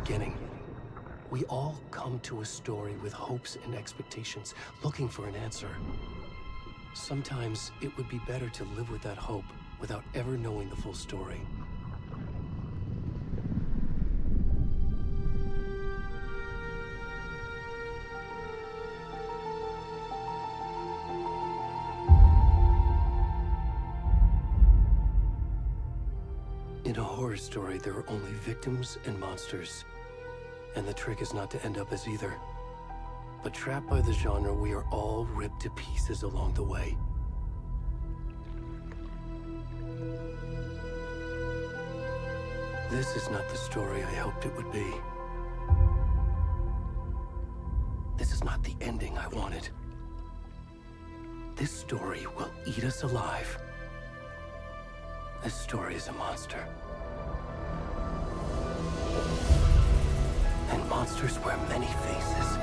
beginning. We all come to a story with hopes and expectations, looking for an answer. Sometimes it would be better to live with that hope without ever knowing the full story. In a horror story, there are only victims and monsters. And the trick is not to end up as either. But trapped by the genre, we are all ripped to pieces along the way. This is not the story I hoped it would be. This is not the ending I wanted. This story will eat us alive. This story is a monster. And monsters wear many faces.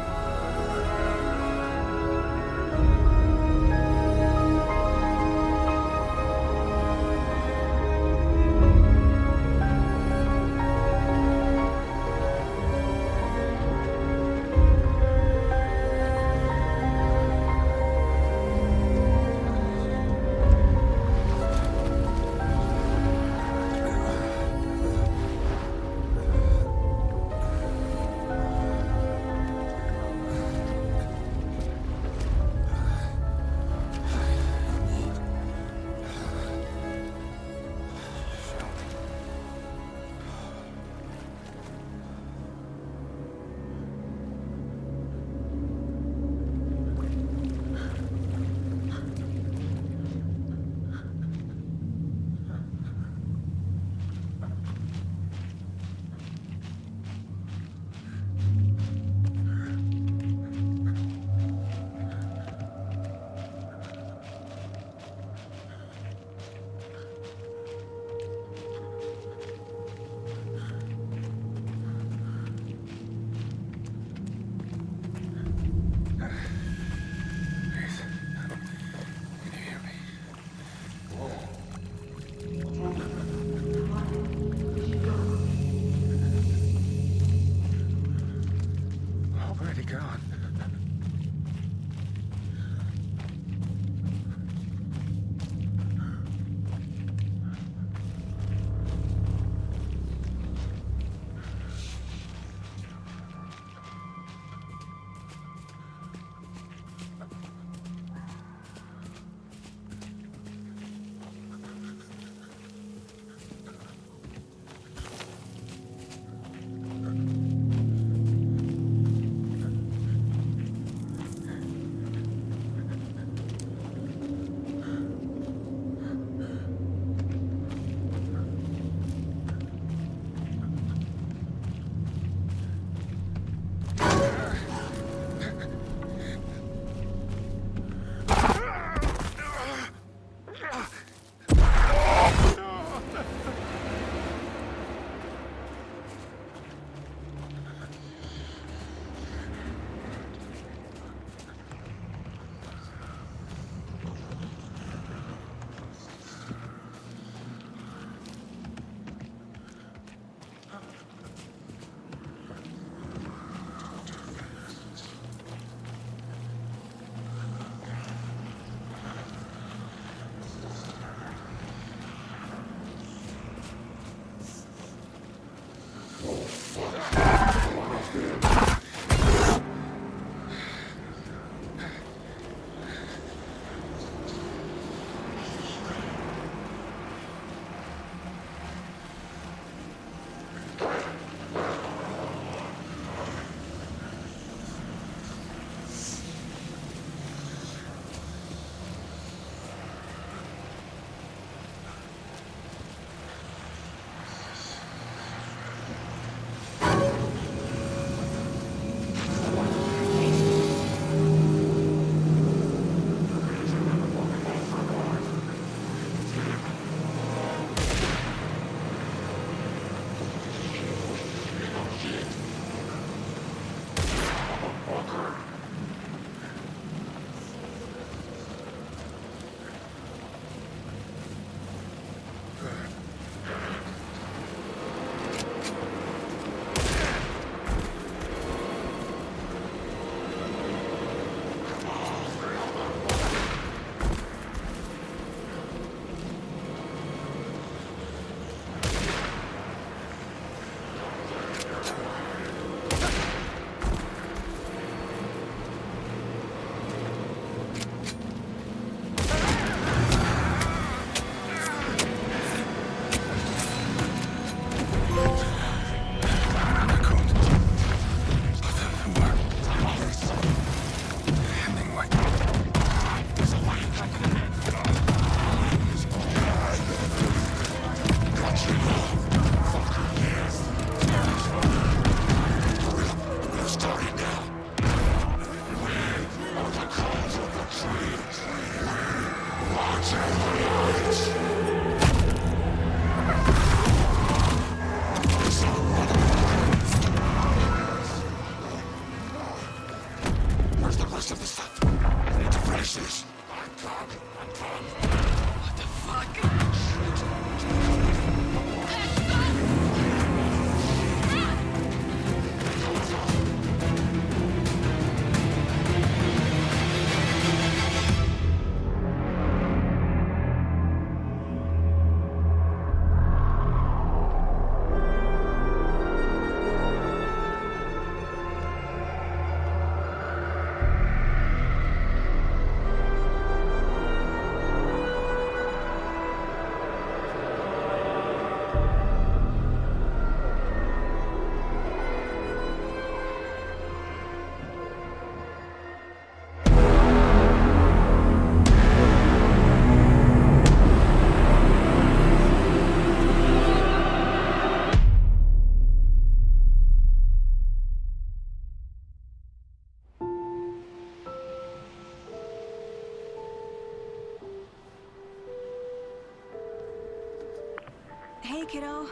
Hey, kiddo.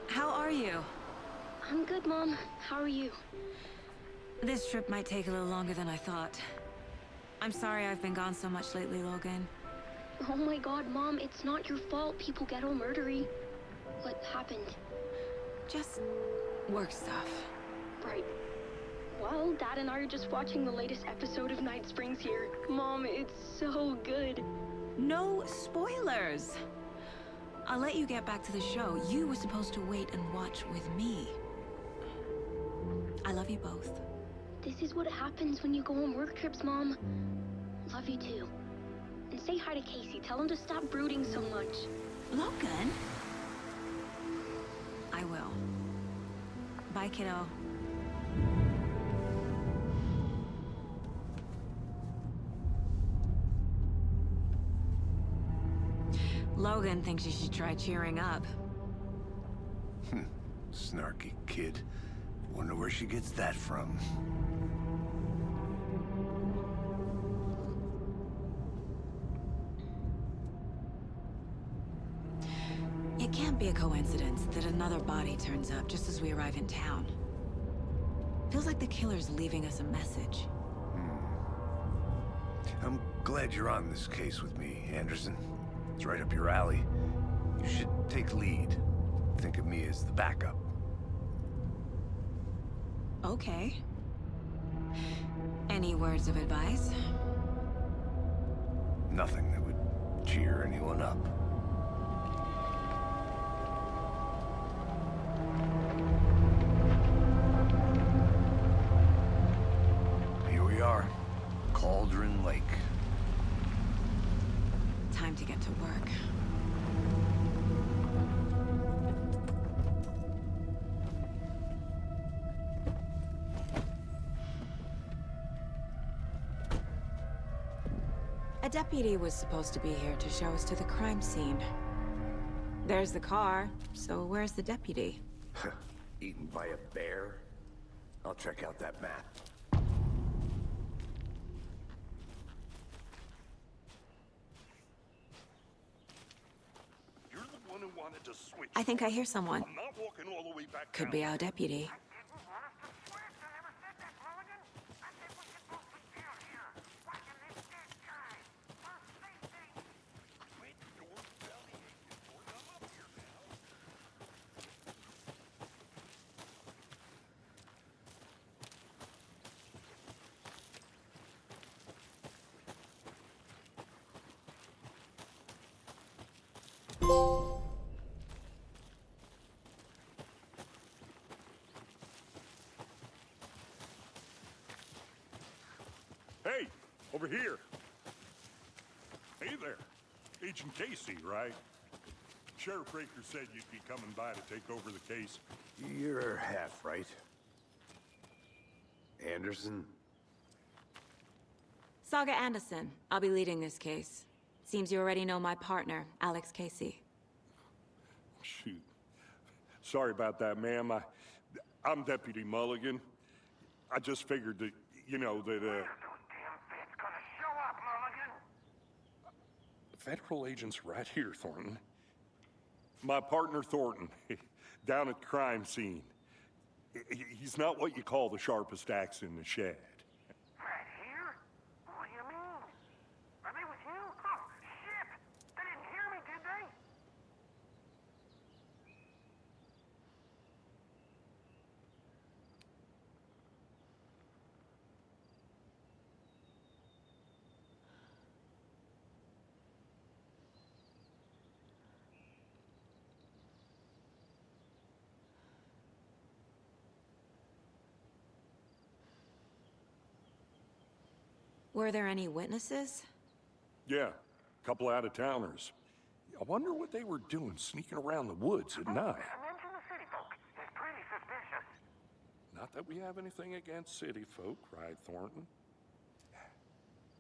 How are you? I'm good, Mom. How are you? This trip might take a little longer than I thought. I'm sorry I've been gone so much lately, Logan. Oh my god, Mom, it's not your fault people get all murdery. What happened? Just work stuff. Right. Well, Dad and I are just watching the latest episode of Night Springs here. Mom, it's so good. No spoilers! I'll let you get back to the show. You were supposed to wait and watch with me. I love you both. This is what happens when you go on work trips, Mom. Love you too. And say hi to Casey. Tell him to stop brooding so much. Logan? I will. Bye, kiddo. Logan thinks you should try cheering up. Snarky kid. Wonder where she gets that from. It can't be a coincidence that another body turns up just as we arrive in town. Feels like the killer's leaving us a message. I'm glad you're on this case with me, Anderson. It's right up your alley. You should take lead. Think of me as the backup. Okay. Any words of advice? Nothing that would cheer anyone up. Here we are. Cauldron Lake. Time to get to work. A deputy was supposed to be here to show us to the crime scene. There's the car, so where's the deputy? Eaten by a bear? I'll check out that map. You're the one who wanted to switch. I think I hear someone. I'm not walking all the way back Could down. be our deputy. Quit your bellyaching, Gordon. I'm up here now. Hey, over here. Hey there. Agent Casey, right? Sheriff Breaker said you'd be coming by to take over the case. You're half right. Anderson? Saga Anderson. I'll be leading this case. Seems you already know my partner, Alex Casey. Shoot. Sorry about that, ma'am. I'm Deputy Mulligan. I just figured that, you know, that, Federal agent's right here, Thornton. My partner, Thornton, down at the crime scene. He's not what you call the sharpest axe in the shed. Right here? What do you mean? Are they with you? Oh, shit! They didn't hear me, did they? Were there any witnesses? Yeah, a couple out-of-towners. I wonder what they were doing sneaking around the woods at night. Mention the city folk. It's pretty suspicious. Not that we have anything against city folk, right, Thornton?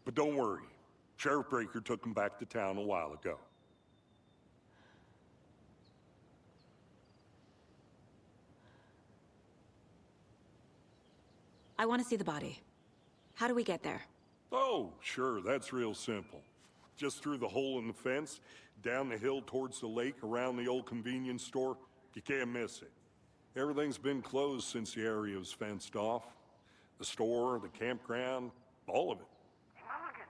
But don't worry. Sheriff Breaker took them back to town a while ago. I want to see the body. How do we get there? Oh, sure, that's real simple. Just through the hole in the fence, down the hill towards the lake, around the old convenience store. You can't miss it. Everything's been closed since the area was fenced off. The store, the campground, all of it. Hey, Mulligan,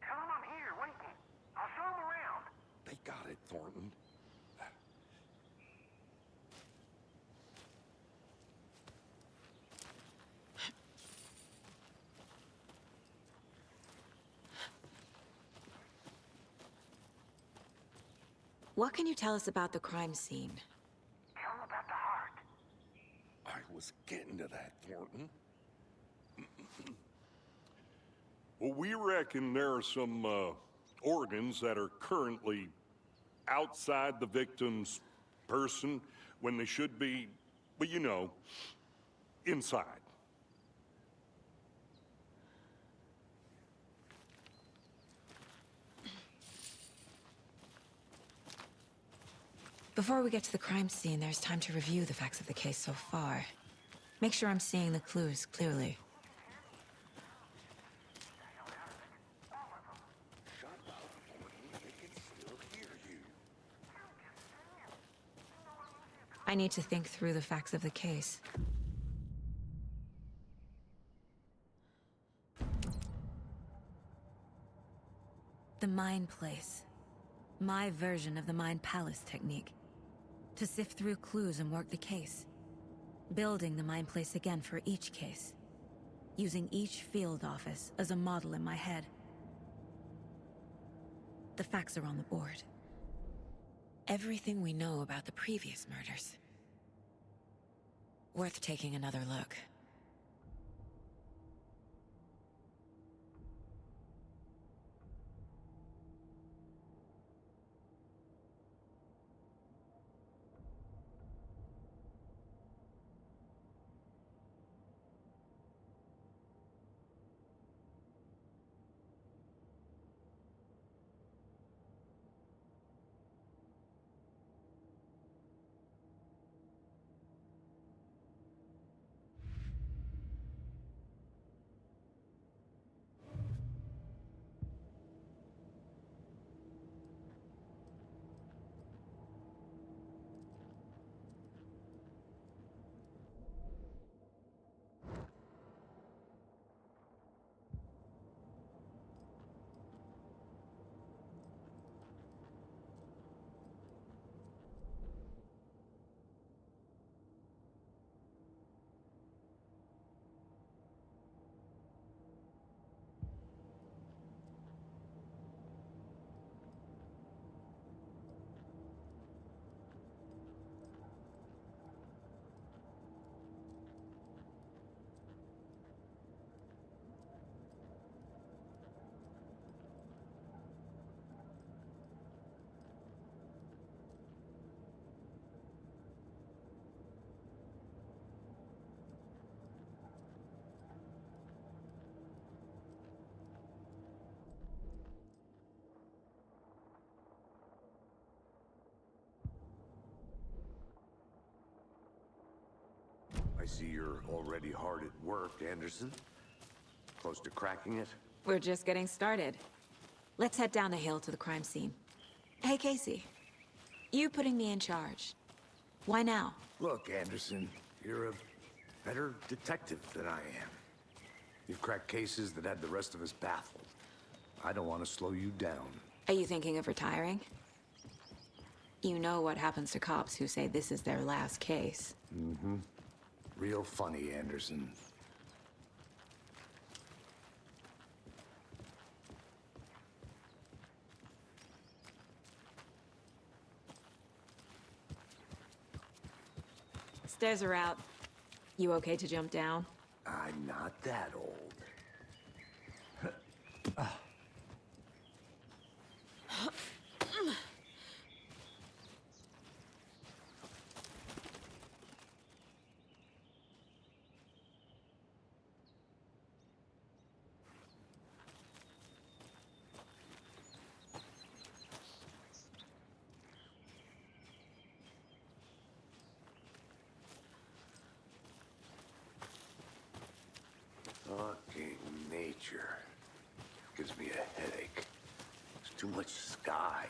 tell him I'm here waiting. I'll show him around. They got it, Thornton. What can you tell us about the crime scene? Tell him about the heart. I was getting to that, Thornton. Well, we reckon there are some organs that are currently outside the victim's person when they should be, well, you know, inside. Before we get to the crime scene, there's time to review the facts of the case so far. Make sure I'm seeing the clues clearly. Shut up, Thornton. They can still hear you. I need to think through the facts of the case. The Mind Place. My version of the Mind Palace technique. To sift through clues and work the case. Building the Mind Place again for each case. Using each field office as a model in my head. The facts are on the board. Everything we know about the previous murders. Worth taking another look. I see you're already hard at work, Anderson. Close to cracking it? We're just getting started. Let's head down the hill to the crime scene. Hey, Casey. You putting me in charge. Why now? Look, Anderson, you're a better detective than I am. You've cracked cases that had the rest of us baffled. I don't want to slow you down. Are you thinking of retiring? You know what happens to cops who say this is their last case. Mm-hmm. Real funny, Anderson. Stairs are out. You okay to jump down? I'm not that old. Too much sky.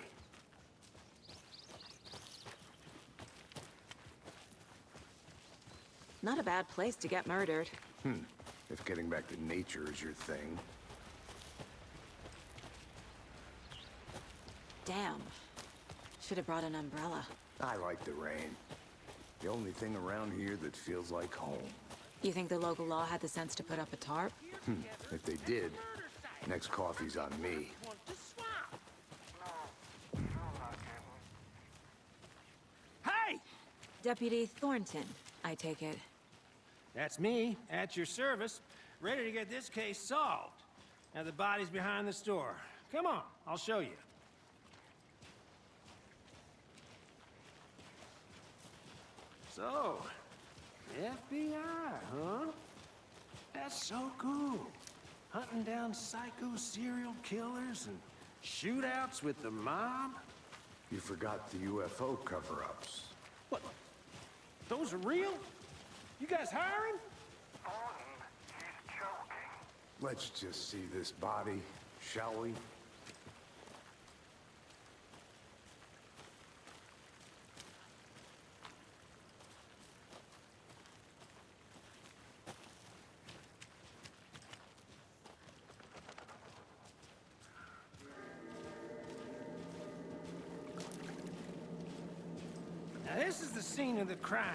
Not a bad place to get murdered. If getting back to nature is your thing. Damn. Should have brought an umbrella. I like the rain. The only thing around here that feels like home. You think the local law had the sense to put up a tarp? If they did, next coffee's on me. Hey! Deputy Thornton, I take it. That's me, at your service, ready to get this case solved. Now the body's behind the store. Come on, I'll show you. So, FBI, huh? That's so cool. Hunting down psycho serial killers and shootouts with the mob. You forgot the UFO cover-ups. What? Those are real? You guys hiring? He's joking. Let's just see this body, shall we? Now this is the scene of the crime.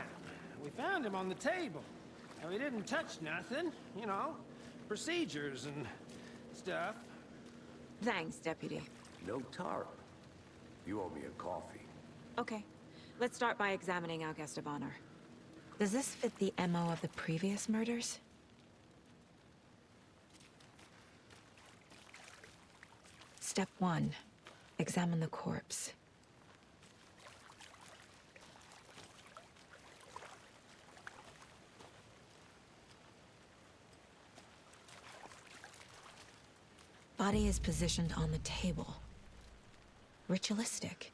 We found him on the table. And we didn't touch nothing, you know, procedures and stuff. Thanks, Deputy. No tarp. You owe me a coffee. Okay, let's start by examining our guest of honor. Does this fit the MO of the previous murders? Step 1. Examine the corpse. Body is positioned on the table. Ritualistic.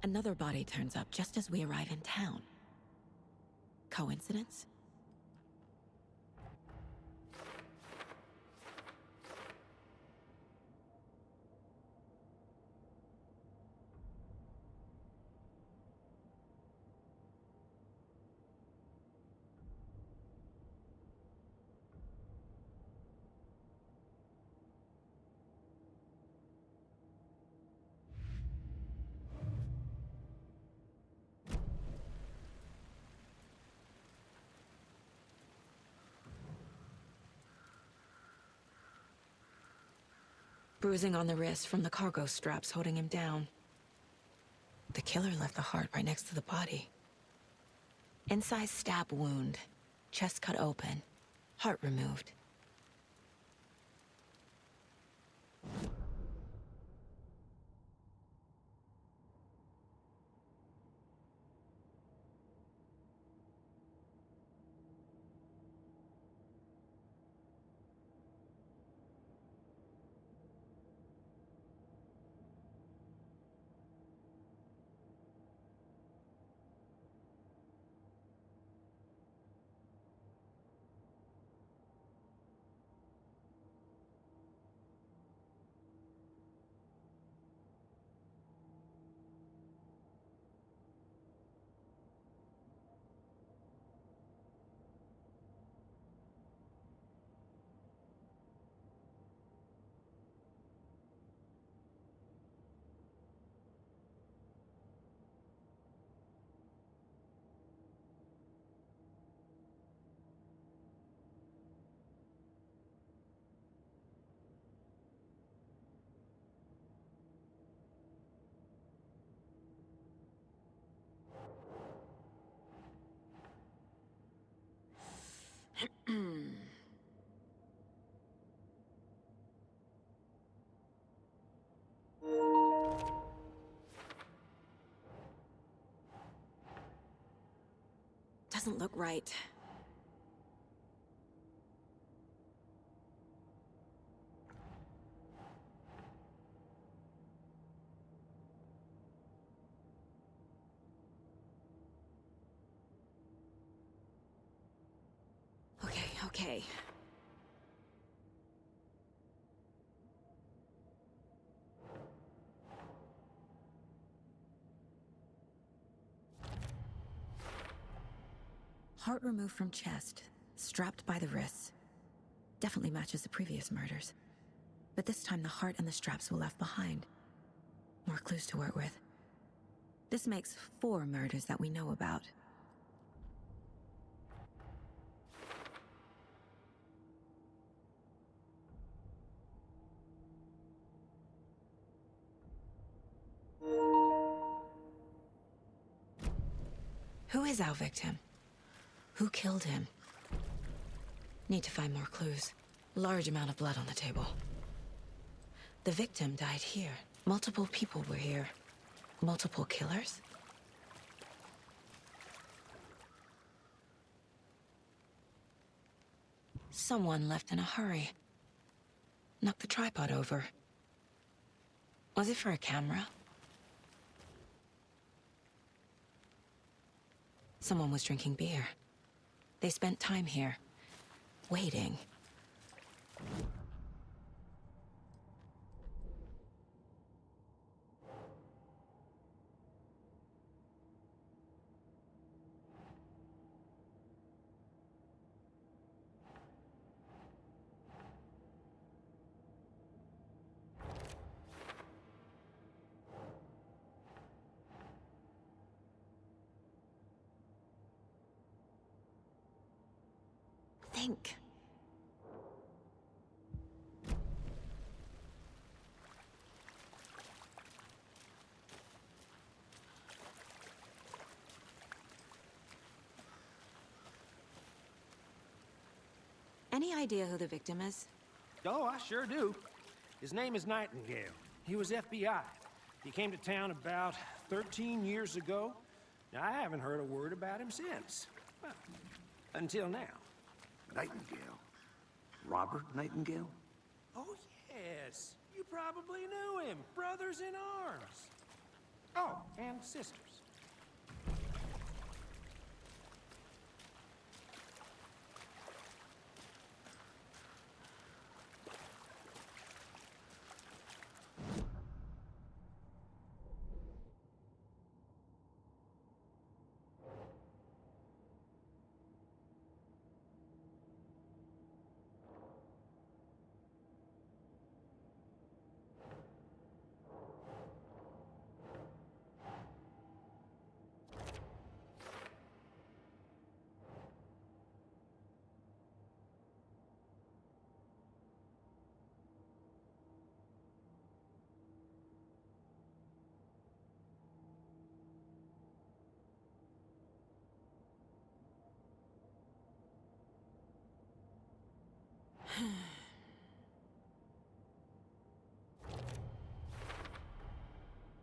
Another body turns up just as we arrive in town. Coincidence? Bruising on the wrist from the cargo straps holding him down. The killer left the heart right next to the body. Inside stab wound, chest cut open, heart removed. Doesn't look right. Okay. Heart removed from chest, strapped by the wrists. Definitely matches the previous murders. But this time the heart and the straps were left behind. More clues to work with. This makes 4 murders that we know about. Who is our victim? Who killed him? Need to find more clues. Large amount of blood on the table. The victim died here. Multiple people were here. Multiple killers? Someone left in a hurry. Knocked the tripod over. Was it for a camera? Someone was drinking beer. They spent time here, waiting. Think. Any idea who the victim is? Oh, I sure do. His name is Nightingale. He was FBI. He came to town about 13 years ago. Now, I haven't heard a word about him since. Well, until now. Nightingale? Robert Nightingale? Oh, yes. You probably knew him. Brothers in arms. Oh, and sisters.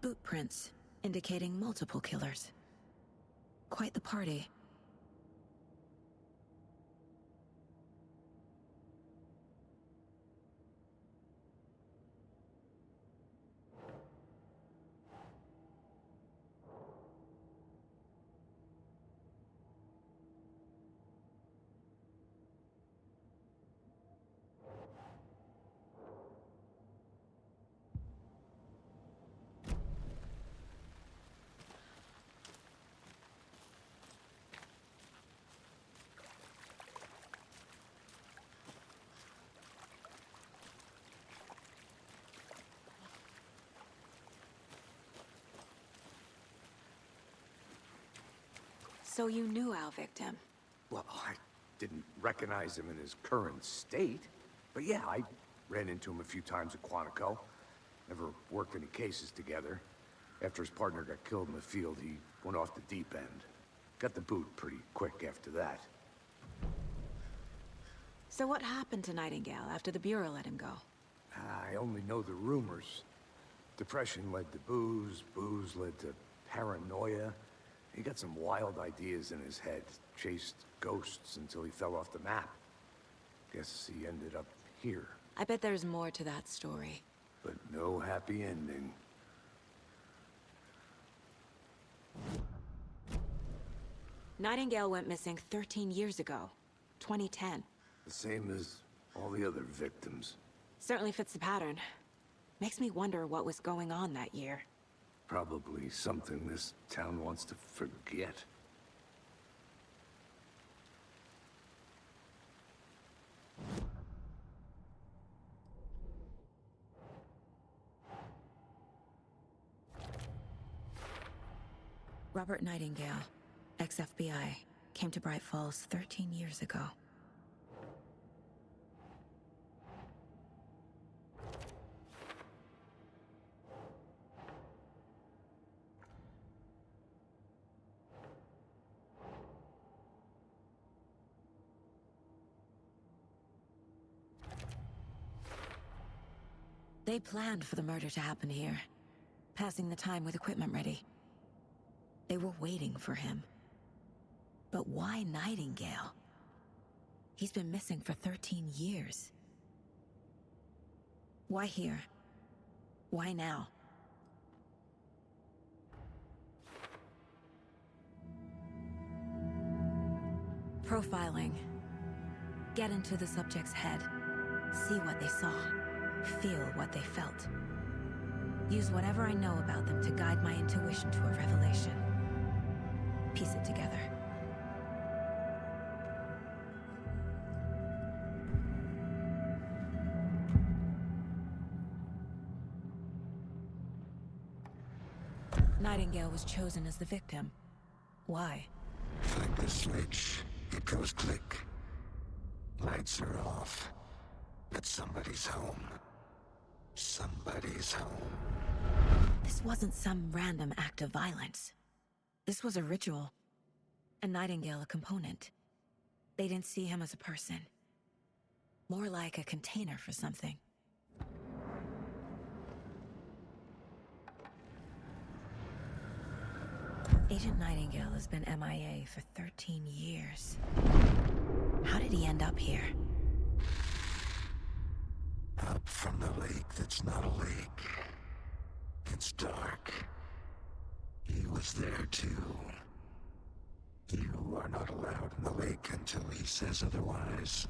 Boot prints, indicating multiple killers. Quite the party. So you knew our victim? Well, I didn't recognize him in his current state. But yeah, I ran into him a few times at Quantico. Never worked any cases together. After his partner got killed in the field, he went off the deep end. Got the boot pretty quick after that. So what happened to Nightingale after the Bureau let him go? I only know the rumors. Depression led to booze, booze led to paranoia. He got some wild ideas in his head, chased ghosts until he fell off the map. Guess he ended up here, I bet there's more to that story. but no happy ending. Nightingale went missing 13 years ago. 2010. The same as all the other victims. Certainly fits the pattern. Makes me wonder what was going on that year. Probably something this town wants to forget. Robert Nightingale, ex-FBI, came to Bright Falls 13 years ago. They planned for the murder to happen here, passing the time with equipment ready. They were waiting for him. But why Nightingale? He's been missing for 13 years. Why here? Why now? Profiling. Get into the subject's head. See what they saw. Feel what they felt. Use whatever I know about them to guide my intuition to a revelation. Piece it together. Nightingale was chosen as the victim. Why? Flick the switch, it goes click. Lights are off. But somebody's home. Somebody's home. This wasn't some random act of violence. This was a ritual. And Nightingale a component. They didn't see him as a person. More like a container for something. Agent Nightingale has been MIA for 13 years. How did he end up here? Up from the lake that's not a lake. It's dark. He was there too. You are not allowed in the lake until he says otherwise.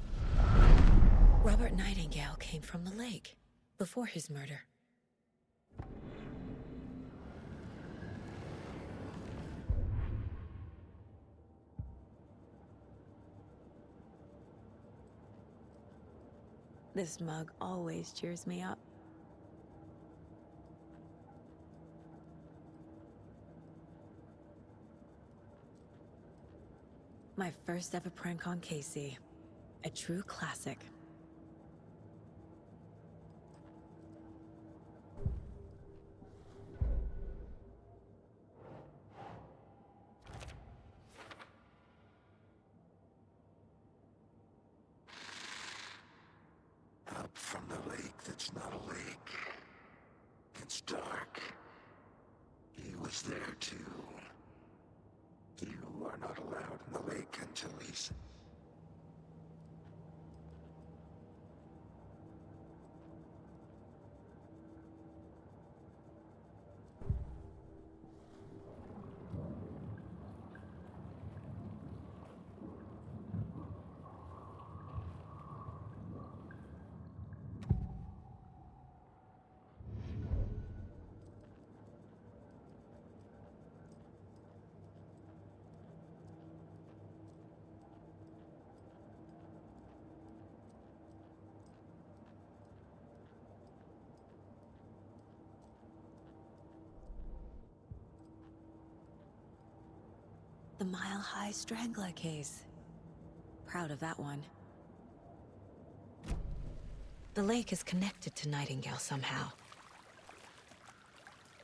Robert Nightingale came from the lake, before his murder. This mug always cheers me up. My first ever prank on Casey. A true classic. Up from the lake that's not a lake. It's dark. He was there too. You are not allowed in the lake until he's... The Mile High Strangler case. Proud of that one. The lake is connected to Nightingale somehow.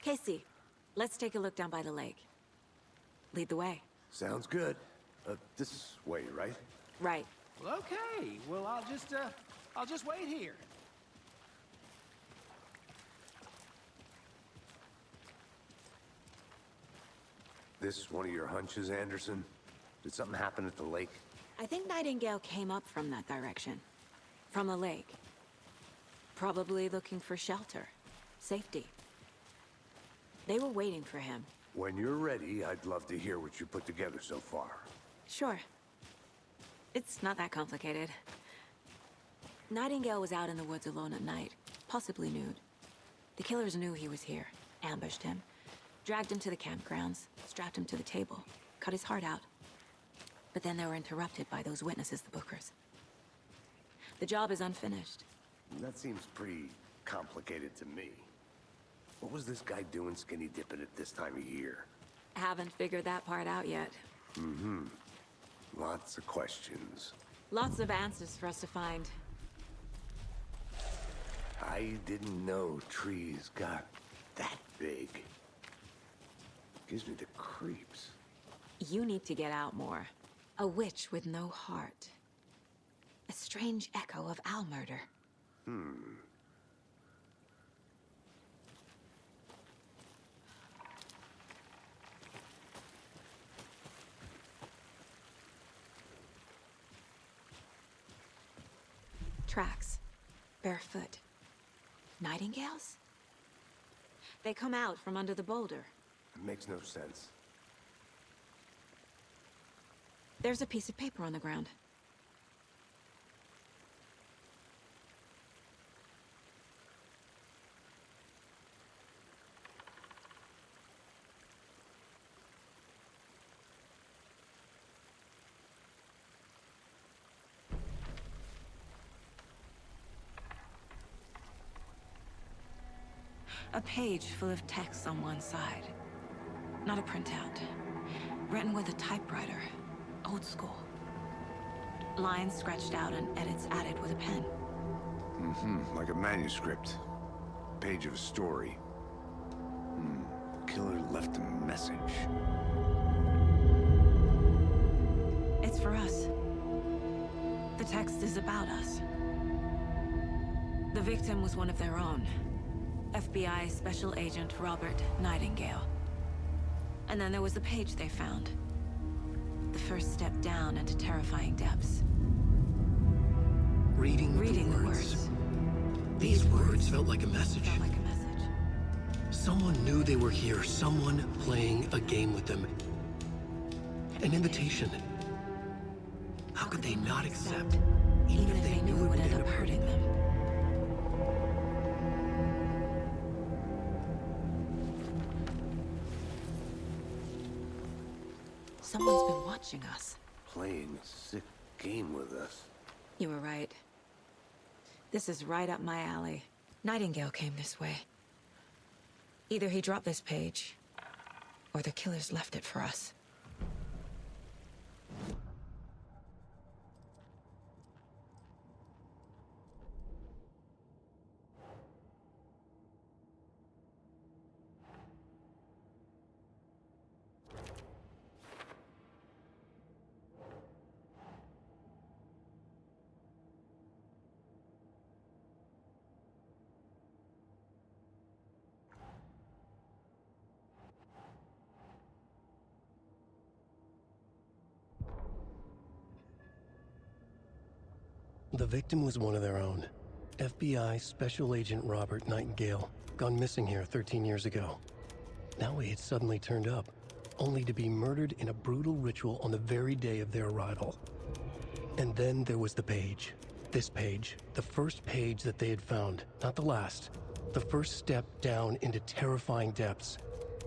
Casey, let's take a look down by the lake. Lead the way. Sounds good. This way, right? Right. Well, okay. Well, I'll just wait here. this one of your hunches, Anderson? Did something happen at the lake? I think Nightingale came up from that direction. From the lake. Probably looking for shelter. Safety. They were waiting for him. When you're ready, I'd love to hear what you put together so far. Sure. It's not that complicated. Nightingale was out in the woods alone at night, possibly nude. The killers knew he was here, ambushed him, dragged him to the campgrounds, strapped him to the table, cut his heart out. But then they were interrupted by those witnesses, the Bookers. The job is unfinished. That seems pretty complicated to me. What was this guy doing skinny dipping at this time of year? Haven't figured that part out yet. Lots of questions. Lots of answers for us to find. I didn't know trees got that big. Gives me the creeps. You need to get out more. A witch with no heart. A strange echo of owl murder. Tracks. Barefoot. Nightingales? They come out from under the boulder. It makes no sense. There's a piece of paper on the ground. A page full of text on one side. Not a printout. Written with a typewriter. Old school. Lines scratched out and edits added with a pen. Like a manuscript. Page of a story. Killer left a message. It's for us. The text is about us. The victim was one of their own. FBI Special Agent Robert Nightingale. And then there was the page they found. The first step down into terrifying depths. Reading the words. These words felt like a message. Felt like a message. Someone knew they were here, someone playing a game with them. An invitation. How could they not accept, even if they knew it would end up hurting them? Someone's been watching us. Playing a sick game with us. You were right. This is right up my alley. Nightingale came this way. Either he dropped this page, or the killers left it for us. The victim was one of their own. FBI Special Agent Robert Nightingale, gone missing here 13 years ago. Now he had suddenly turned up, only to be murdered in a brutal ritual on the very day of their arrival. And then there was the page. This page, the first page that they had found, not the last. The first step down into terrifying depths.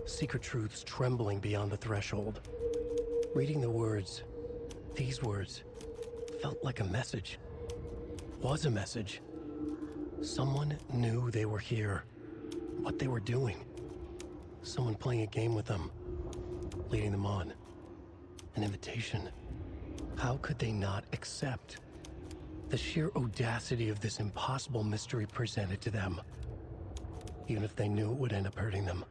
Secret truths trembling beyond the threshold. Reading the words, these words, felt like a message. Was a message. Someone knew they were here, what they were doing. Someone playing a game with them, leading them on. An invitation. How could they not accept? The sheer audacity of this impossible mystery presented to them, even if they knew it would end up hurting them.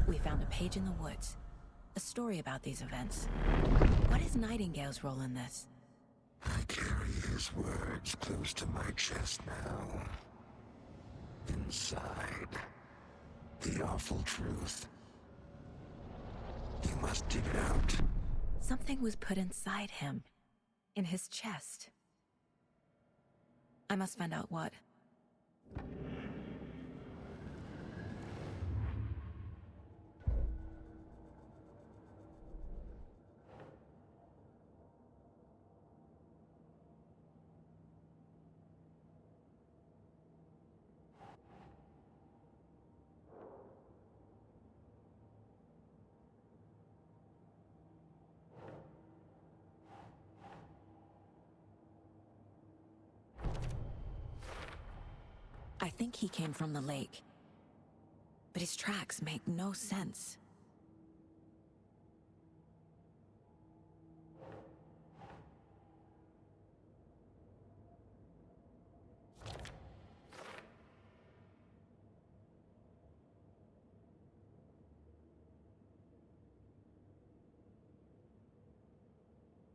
We found a page in the woods. A story about these events. What is Nightingale's role in this? I carry his words close to my chest now. Inside, the awful truth. You must dig it out. Something was put inside him, in his chest. I must find out what. I think he came from the lake. But his tracks make no sense.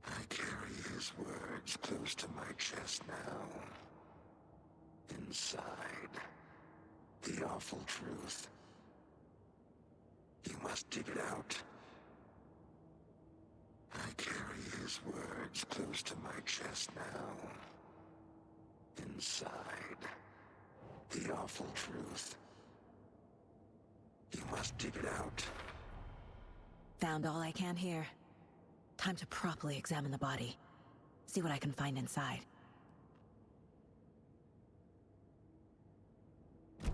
I carry his words close to my chest now. Inside, the awful truth. You must dig it out. I carry his words close to my chest now. Inside, the awful truth. You must dig it out. Found all I can here. Time to properly examine the body. See what I can find inside.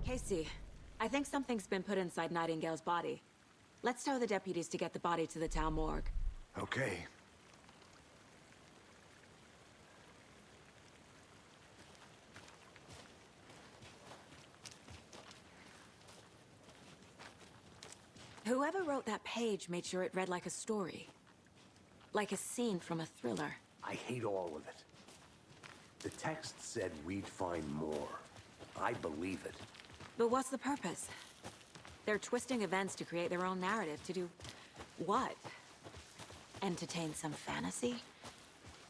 Casey, I think something's been put inside Nightingale's body. Let's tell the deputies to get the body to the town morgue. Okay. Whoever wrote that page made sure it read like a story. Like a scene from a thriller. I hate all of it. The text said we'd find more. I believe it. But what's the purpose? They're twisting events to create their own narrative. To do what? Entertain some fantasy?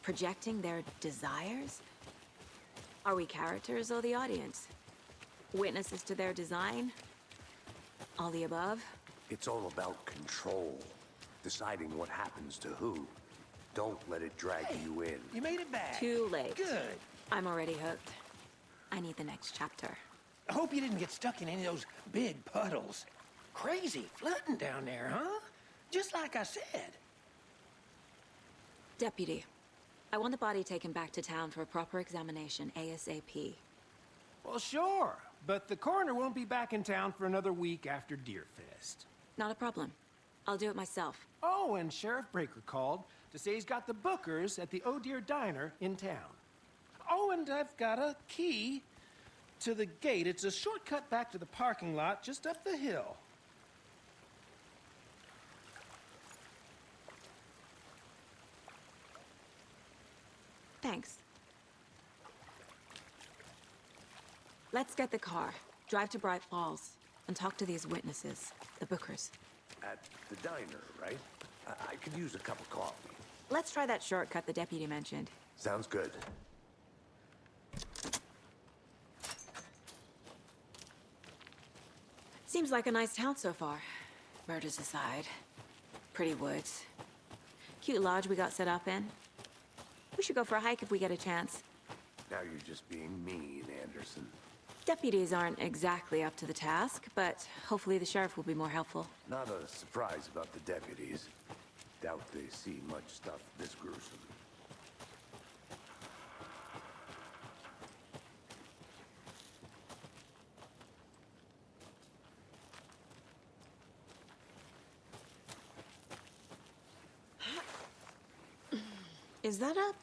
Projecting their desires? Are we characters or the audience? Witnesses to their design? All the above? It's all about control. Deciding what happens to who. Don't let it drag you in. You made it back. Too late. Good. I'm already hooked. I need the next chapter. I hope you didn't get stuck in any of those big puddles. Crazy flooding down there, huh? Just like I said. Deputy, I want the body taken back to town for a proper examination, ASAP. Well, sure. But the coroner won't be back in town for another week after Deerfest. Not a problem. I'll do it myself. Oh, and Sheriff Breaker called to say he's got the Bookers at the Oh Dear Diner in town. Oh, and I've got a key to the gate. It's a shortcut back to the parking lot just up the hill. Thanks. Let's get the car, drive to Bright Falls, and talk to these witnesses, the Bookers. At the diner, right? I could use a cup of coffee. Let's try that shortcut the deputy mentioned. Sounds good. Seems like a nice town so far. Murders aside. Pretty woods. Cute lodge we got set up in. We should go for a hike if we get a chance. Now you're just being mean, Anderson. Deputies aren't exactly up to the task, but hopefully the sheriff will be more helpful. Not a surprise about the deputies. Doubt they see much stuff this gruesome. Is that a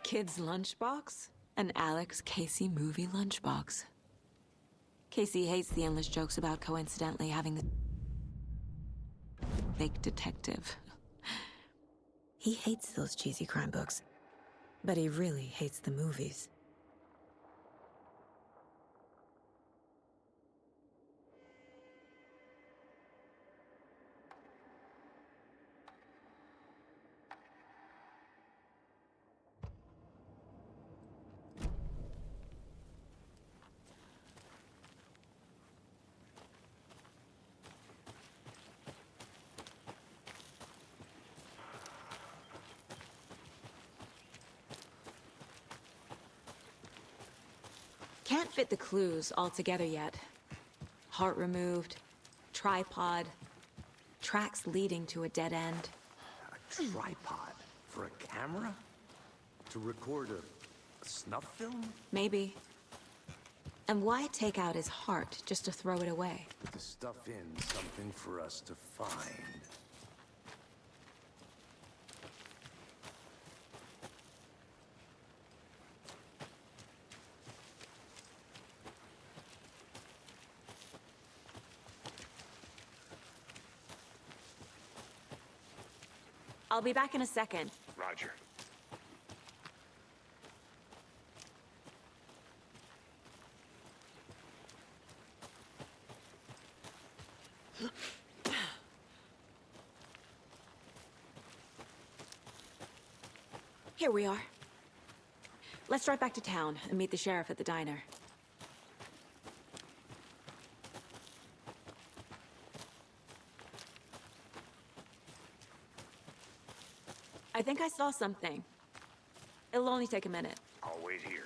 kid's lunchbox? An Alex Casey movie lunchbox. Casey hates the endless jokes about coincidentally having the fake detective. He hates those cheesy crime books, but he really hates the movies. Can't fit the clues all together yet. Heart removed, tripod, tracks leading to a dead end. A tripod? For a camera? To record a snuff film? Maybe. And why take out his heart just to throw it away? To stuff in something for us to find. I'll be back in a second. Roger. Here we are. Let's drive back to town and meet the sheriff at the diner. I think I saw something. It'll only take a minute. I'll wait here.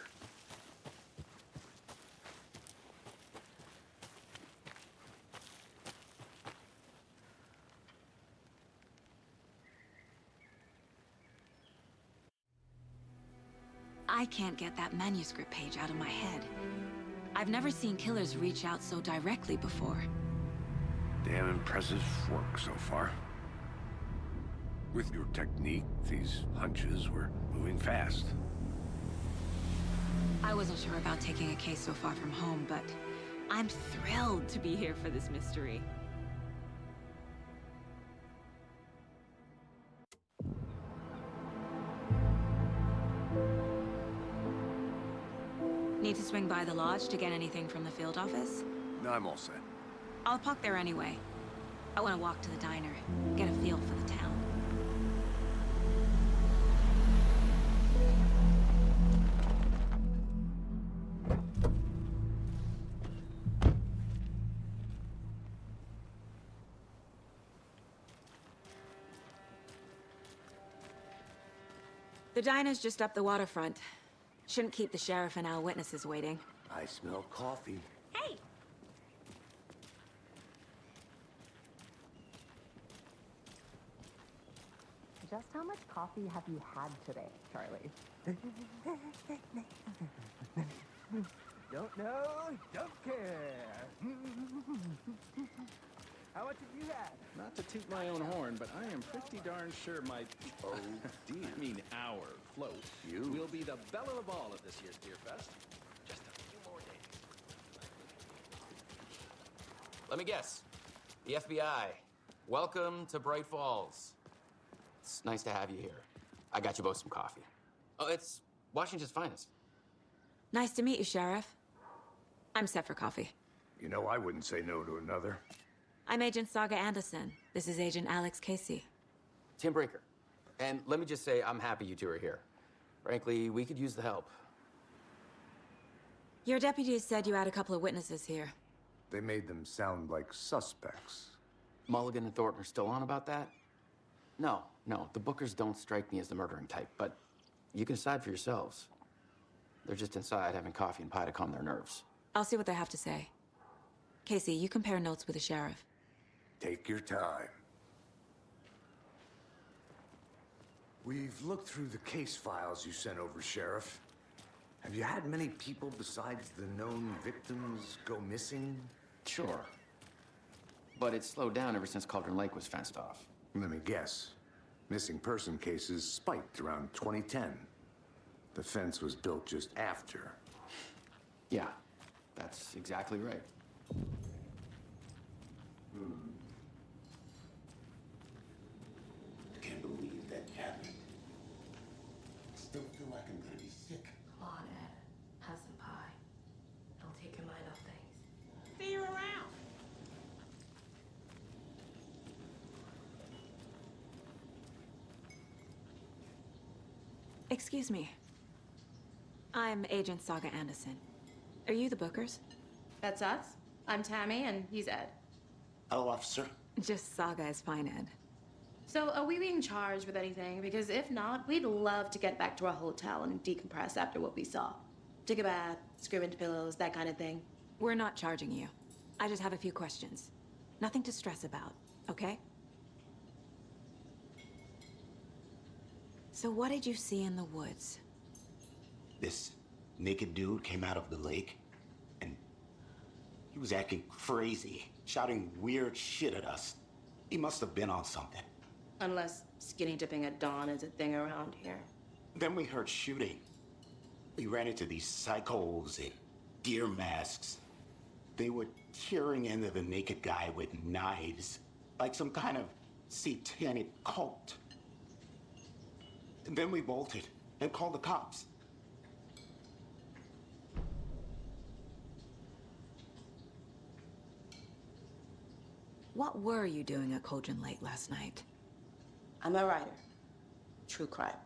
I can't get that manuscript page out of my head. I've never seen killers reach out so directly before. Damn impressive work so far. With your technique, these hunches were moving fast. I wasn't sure about taking a case so far from home, but I'm thrilled to be here for this mystery. Need to swing by the lodge to get anything from the field office? No, I'm all set. I'll park there anyway. I want to walk to the diner, get a feel for the town. The diner's just up the waterfront. Shouldn't keep the sheriff and our witnesses waiting. I smell coffee. Hey! Just how much coffee have you had today, Charlie? Don't know, don't care. How much have you had? Not to toot my own horn, but I am pretty darn sure my... Oh, dear. I mean, our float will be the belle of the ball at this year's Beer Fest. Just a few more days. Let me guess. The FBI. Welcome to Bright Falls. It's nice to have you here. I got you both some coffee. Oh, it's Washington's finest. Nice to meet you, Sheriff. I'm set for coffee. You know, I wouldn't say no to another. I'm Agent Saga Anderson. This is Agent Alex Casey. Tim Breaker. And let me just say, I'm happy you two are here. Frankly, we could use the help. Your deputies said you had a couple of witnesses here. They made them sound like suspects. Mulligan and Thornton are still on about that? No, the Bookers don't strike me as the murdering type, but you can decide for yourselves. They're just inside having coffee and pie to calm their nerves. I'll see what they have to say. Casey, you compare notes with the sheriff. Take your time. We've looked through the case files you sent over, Sheriff. Have you had many people besides the known victims go missing? Sure. But it's slowed down ever since Cauldron Lake was fenced off. Let me guess. Missing person cases spiked around 2010. The fence was built just after. Yeah, that's exactly right. Can't believe that happened. Still feel like I'm gonna be sick. Come on, Ed. Have some pie. It'll take your mind off things. See you around. Excuse me. I'm Agent Saga Anderson. Are you the Bookers? That's us. I'm Tammy, and he's Ed. Hello, officer. Just Saga is fine, Ed. So, are we being charged with anything? Because if not, we'd love to get back to our hotel and decompress after what we saw. Take a bath, scream into pillows, that kind of thing. We're not charging you. I just have a few questions. Nothing to stress about, okay? So what did you see in the woods? This naked dude came out of the lake, and he was acting crazy, shouting weird shit at us. He must have been on something. Unless skinny dipping at dawn is a thing around here. Then we heard shooting. We ran into these psychos in deer masks. They were tearing into the naked guy with knives, like some kind of satanic cult. And then we bolted and called the cops. What were you doing at Cauldron Lake last night? I'm a writer. True crime.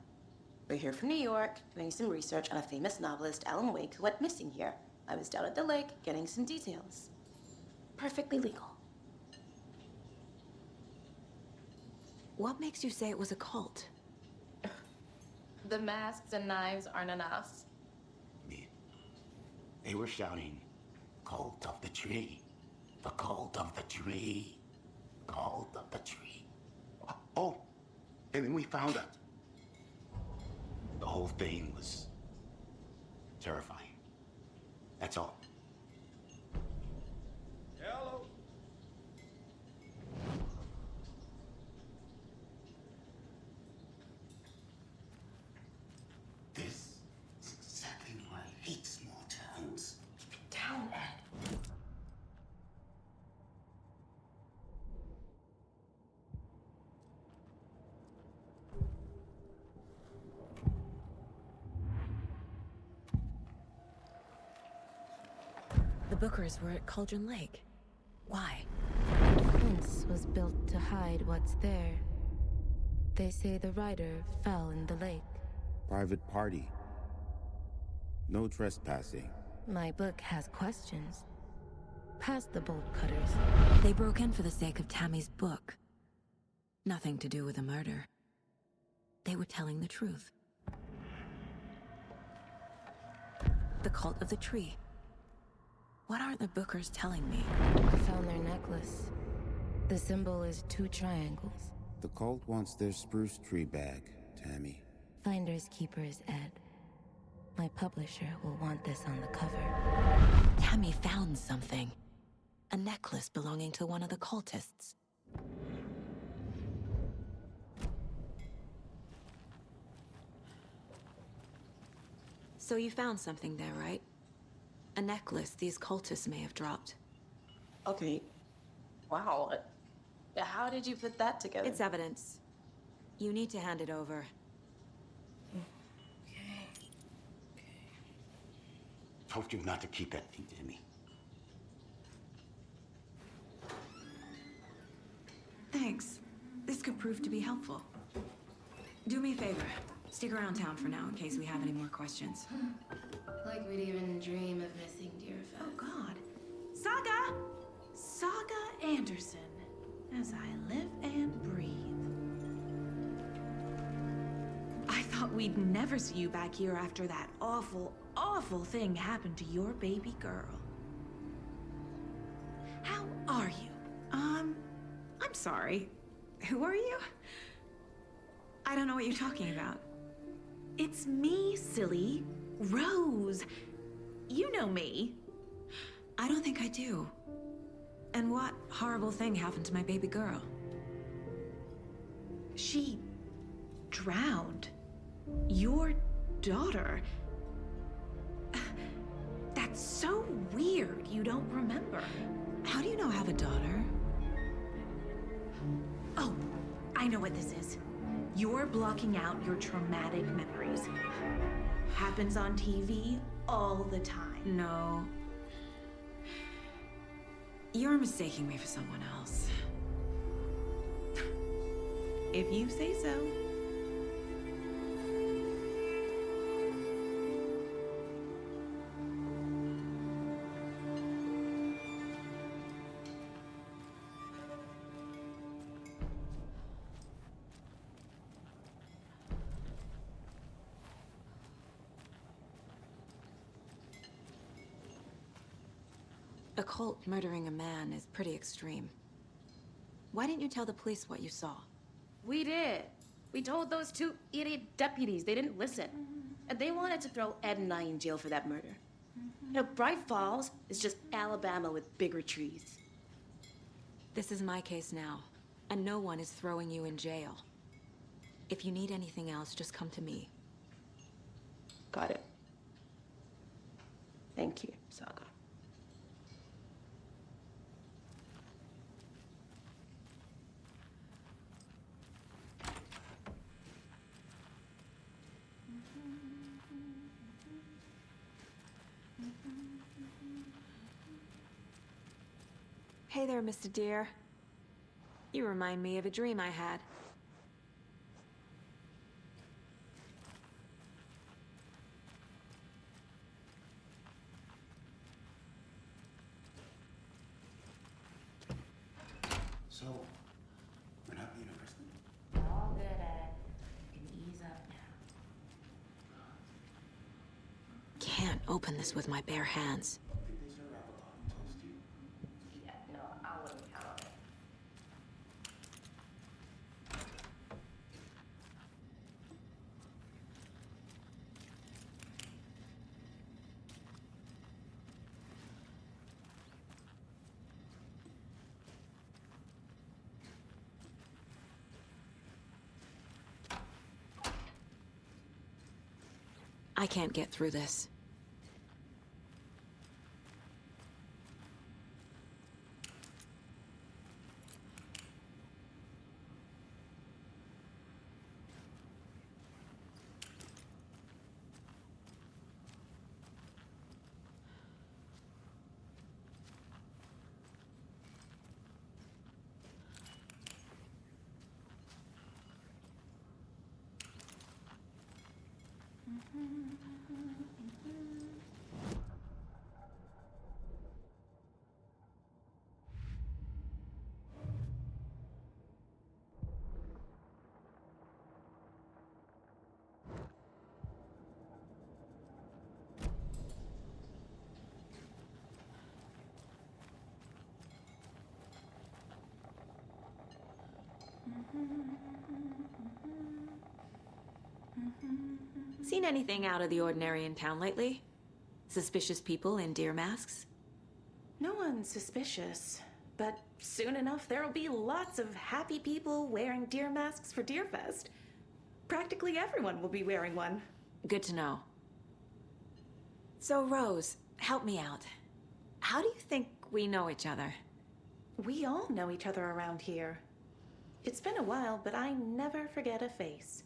We're here from New York, doing some research on a famous novelist, Alan Wake, who went missing here. I was down at the lake, getting some details. Perfectly legal. What makes you say it was a cult? The masks and knives aren't enough. They were shouting, "Cult of the tree, the cult of the tree, cult of the tree." Oh, and then we found it. The whole thing was terrifying. That's all. Hello. This is exactly why I hate small towns. Keep it down, Ed. The Bookers were at Cauldron Lake. Why? The fence was built to hide what's there. They say the rider fell in the lake. Private party. No trespassing. My book has questions. Past the bolt cutters. They broke in for the sake of Tammy's book. Nothing to do with the murder. They were telling the truth. The cult of the tree. What aren't the Bookers telling me? I found their necklace. The symbol is 2 triangles. The cult wants their spruce tree back, Tammy. Finders keepers, Ed. My publisher will want this on the cover. Tammy found something. A necklace belonging to one of the cultists. So you found something there, right? A necklace these cultists may have dropped. Okay. Wow. How did you put that together? It's evidence. You need to hand it over. Told you not to keep that thing to me. Thanks. This could prove to be helpful. Do me a favor. Stick around town for now in case we have any more questions. Like we'd even dream of missing Deerfest. Oh, God. Saga! Saga Anderson. As I live and breathe. I thought we'd never see you back here after that awful, awful thing happened to your baby girl. How are you? I'm sorry. Who are you? I don't know what you're talking about. It's me, silly. Rose. You know me. I don't think I do. And what horrible thing happened to my baby girl? She drowned. Your daughter. That's so weird you don't remember. How do you know I have a daughter? Oh, I know what this is. You're blocking out your traumatic memories. Happens on TV all the time. No. You're mistaking me for someone else. If you say so. A cult murdering a man is pretty extreme. Why didn't you tell the police what you saw? We did. We told those two idiot deputies. They didn't listen. And they wanted to throw Ed and I in jail for that murder. You know, Bright Falls is just Alabama with bigger trees. This is my case now, and no one is throwing you in jail. If you need anything else, just come to me. Got it. Thank you, Saga. Hey there, Mr. Deer. You remind me of a dream I had. So, we're not in university? All good, Ed. You can ease up now. Can't open this with my bare hands. Yeah, no, I wouldn't count on it. I can't get through this. Seen anything out of the ordinary in town lately? Suspicious people in deer masks? No one's suspicious, but soon enough there'll be lots of happy people wearing deer masks for Deerfest. Practically everyone will be wearing one. Good to know. So, Rose, help me out. How do you think we know each other? We all know each other around here. It's been a while, but I never forget a face.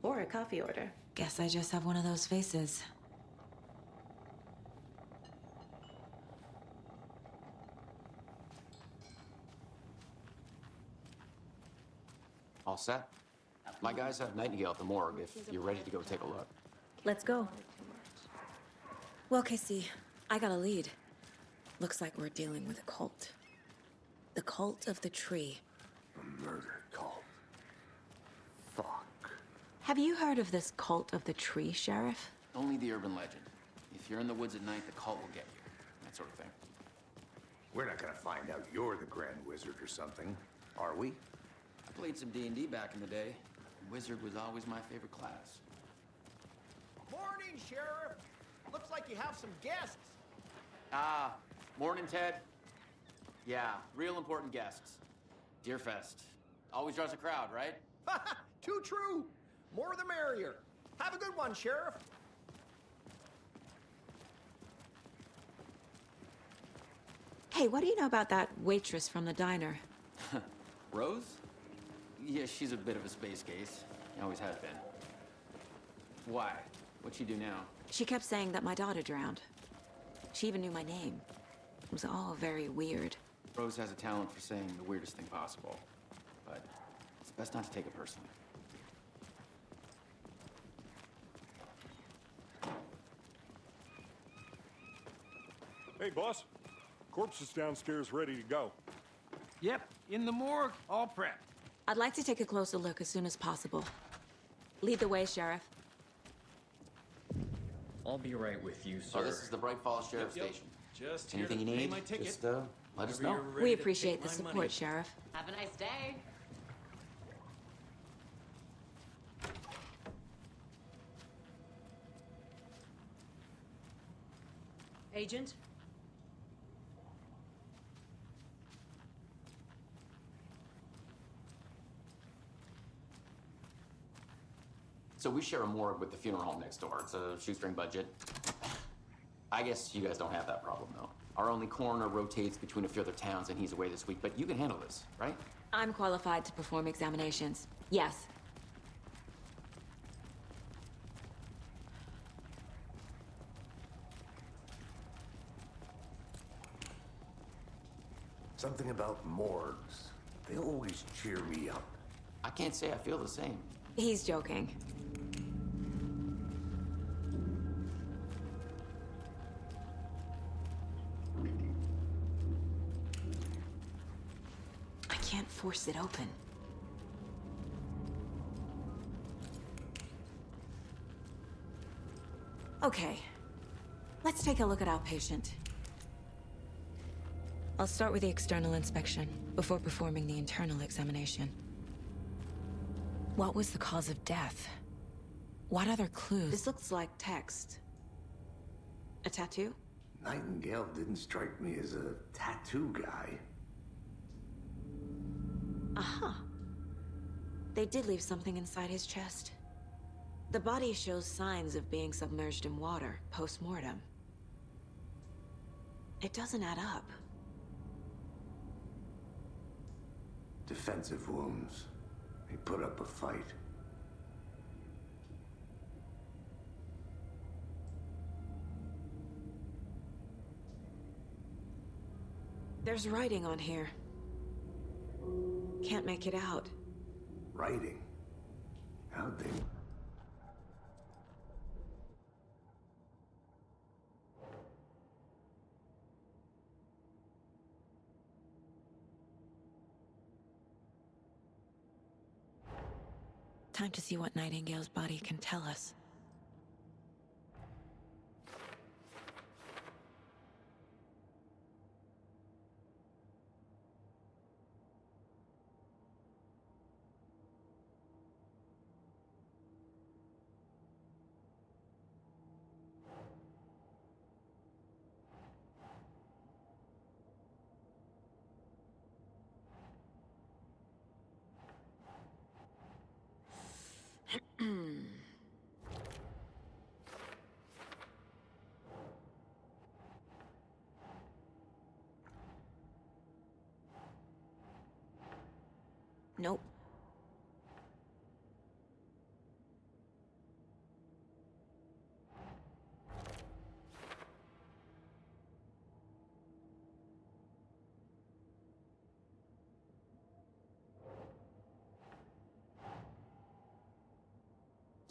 Or a coffee order. Guess I just have one of those faces. All set? My guys have Nightingale at the morgue if you're ready to go take a look. Let's go. Well, Casey, I got a lead. Looks like we're dealing with a cult. The cult of the tree. A murder cult. Fuck. Have you heard of this cult of the tree, Sheriff? Only the urban legend. If you're in the woods at night, the cult will get you. That sort of thing. We're not gonna find out you're the Grand Wizard or something, are we? I played some D&D back in the day. Wizard was always my favorite class. Morning, Sheriff. Looks like you have some guests. Ah, morning, Ted. Yeah, real important guests. Deerfest. Always draws a crowd, right? Too true. More the merrier. Have a good one, Sheriff. Hey, what do you know about that waitress from the diner? Rose? Yeah, she's a bit of a space case. Always has been. Why? What'd she do now? She kept saying that my daughter drowned. She even knew my name. It was all very weird. Rose has a talent for saying the weirdest thing possible. But it's best not to take it personally. Hey, boss. Corpse is downstairs ready to go. Yep, in the morgue, all prepped. I'd like to take a closer look as soon as possible. Lead the way, Sheriff. I'll be right with you, sir. Oh, this is the Bright Falls Sheriff Station. Just here Anything to you pay need, my ticket. just let us Whenever know. you're ready We to appreciate take the my support, money. Sheriff. Have a nice day. Agent? So we share a morgue with the funeral home next door. It's a shoestring budget. I guess you guys don't have that problem, though. Our only coroner rotates between a few other towns, and he's away this week, but you can handle this, right? I'm qualified to perform examinations. Yes. Something about morgues. They always cheer me up. I can't say I feel the same. He's joking. I can't force it open. Okay. Let's take a look at our patient. I'll start with the external inspection before performing the internal examination. What was the cause of death? What other clues? This looks like text. A tattoo? Nightingale didn't strike me as a tattoo guy. Aha. They did leave something inside his chest. The body shows signs of being submerged in water post-mortem. It doesn't add up. Defensive wounds. He put up a fight. There's writing on here. Can't make it out. Writing? How'd they... Time to see what Nightingale's body can tell us. Nope.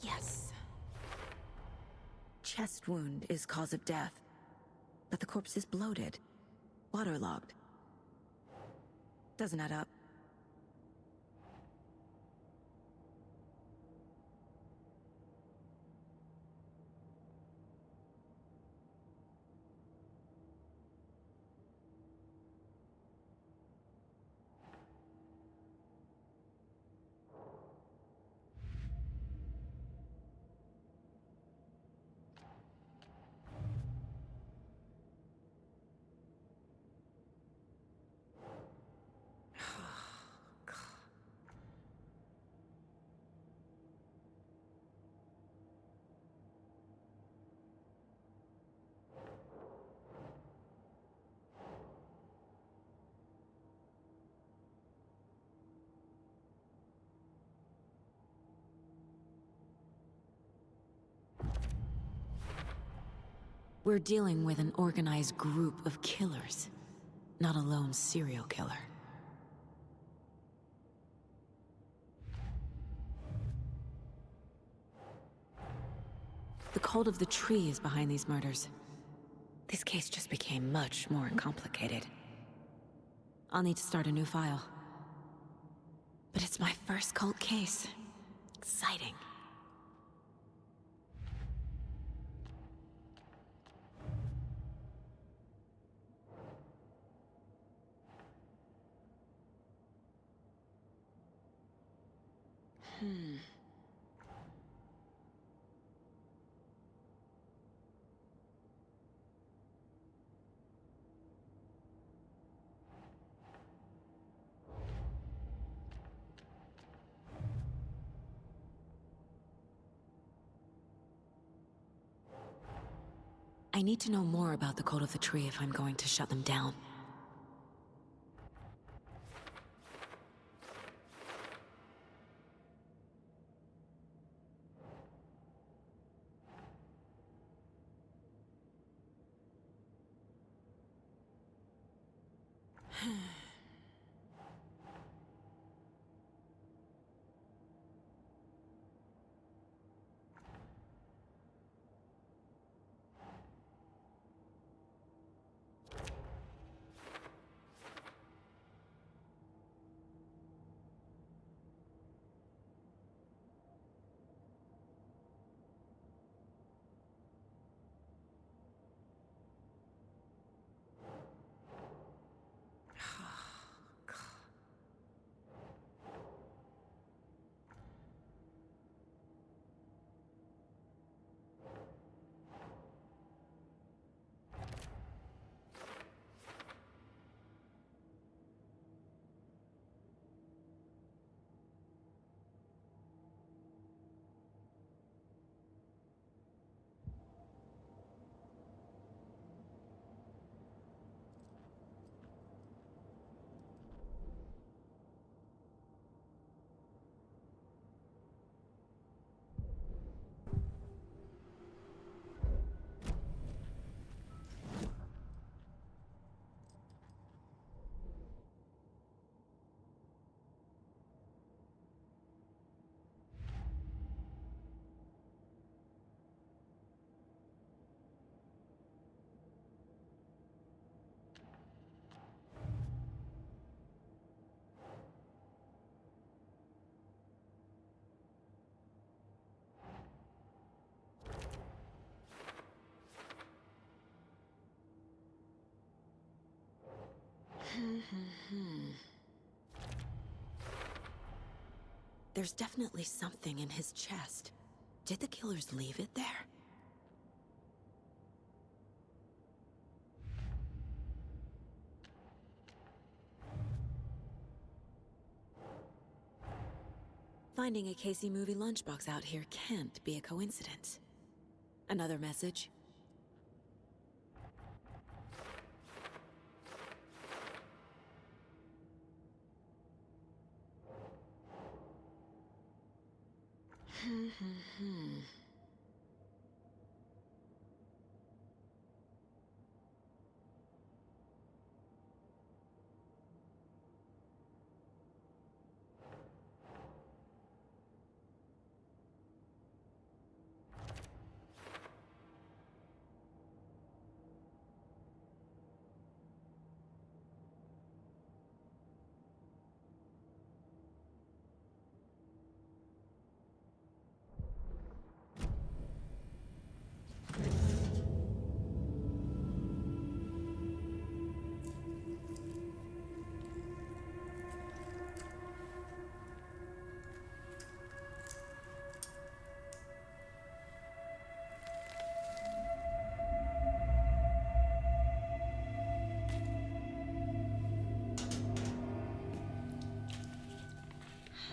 Yes. Chest wound is cause of death, but the corpse is bloated, waterlogged. Doesn't add up. We're dealing with an organized group of killers, not a lone serial killer. The cult of the tree is behind these murders. This case just became much more complicated. I'll need to start a new file. But it's my first cult case. Exciting. I need to know more about the code of the tree if I'm going to shut them down. There's definitely something in his chest. Did the killers leave it there? Finding a Casey movie lunchbox out here can't be a coincidence. Another message?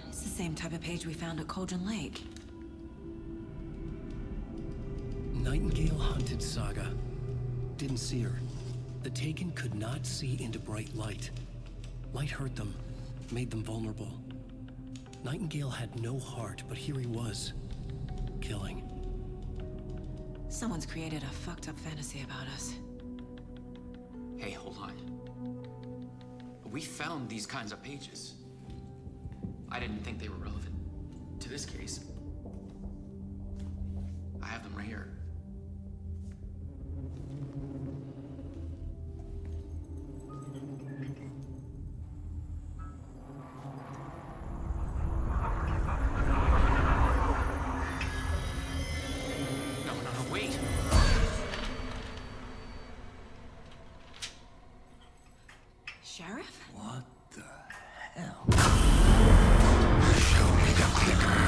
It's the same type of page we found at Cauldron Lake. Nightingale hunted Saga. Didn't see her. The Taken could not see into bright light. Light hurt them, made them vulnerable. Nightingale had no heart, but here he was, killing. Someone's created a fucked up fantasy about us. Hey, hold on. We found these kinds of pages. I didn't think they were relevant to this case. I have them right here. No, wait! Sheriff? What the hell? Show me the clicker.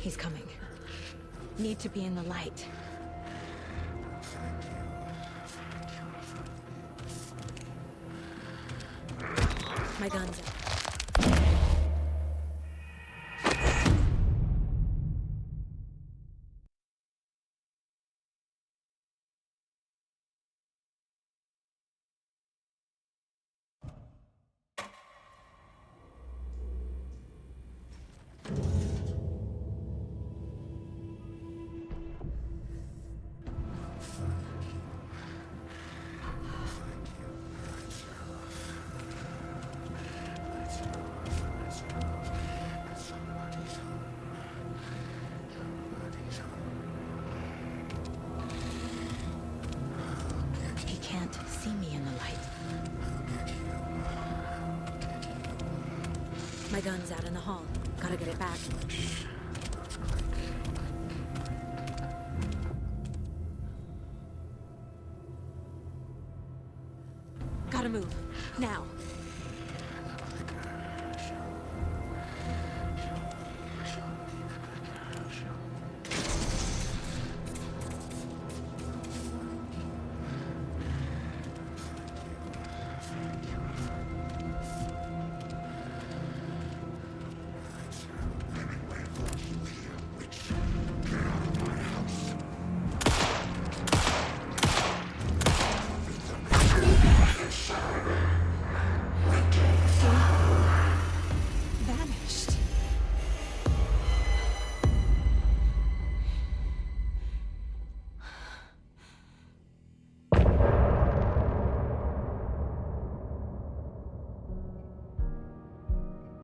He's coming. Need to be in the light. My gun's up. He can't see me in the light. My gun's out in the hall. Gotta get it back. Gotta move. Now.